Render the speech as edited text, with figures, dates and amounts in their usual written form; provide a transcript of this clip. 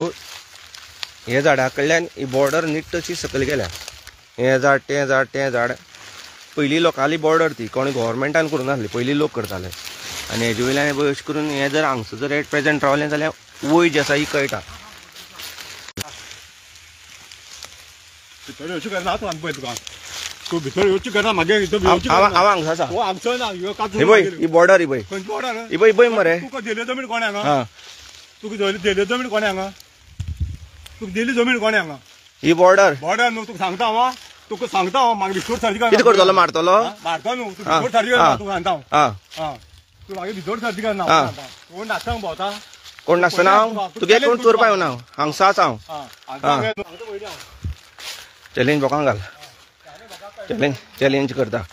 हे झाडा कडल्यान ही border NEET तशी सकयल गेल्या. हे झाड तें झाड तें झाड पयलीं लोकांली बॉर्डर ती कोणी गव्हर्मेंटान करून नासली, पयलीं लोक करताले. आनी हेजे वयल्यान अशें करून हे जर हांगसर जर एट प्रेजेंट रावलें जाल्यार वय जी आसा ही कळटा. भितर येवची करना तूं पळय तुका तूं भितर येवची करना मागे हांव हांगसर आसा. हो हांगसर ना ह्यो काजू ही पळय ही बॉर्डर ही पळय खंयची बॉर्डर ही पळय मरे. तुका दिली जमीन कोणे हांगा? हां तुका दिली जमीन कोणे हांगा? तुका दिली जमीन कोणे हांगा? ही बॉर्डर बॉर्डर न्हू तुका सांगता हांव तुका सांगता हांव म्हाका भितर सारकी कितें करतलो मारतलो? मारता न्हू तूं भितर सारकी करना तुका सांगता हांव. हां तूं म्हाका भितर सारकी करना कोण नाचता भोंवता कोण नासतना हांव तुगे कोण चोरपा येवना हांव हांगसा आसा हांव. चॅलेंज बोकांक घाल चॅलेंज करता.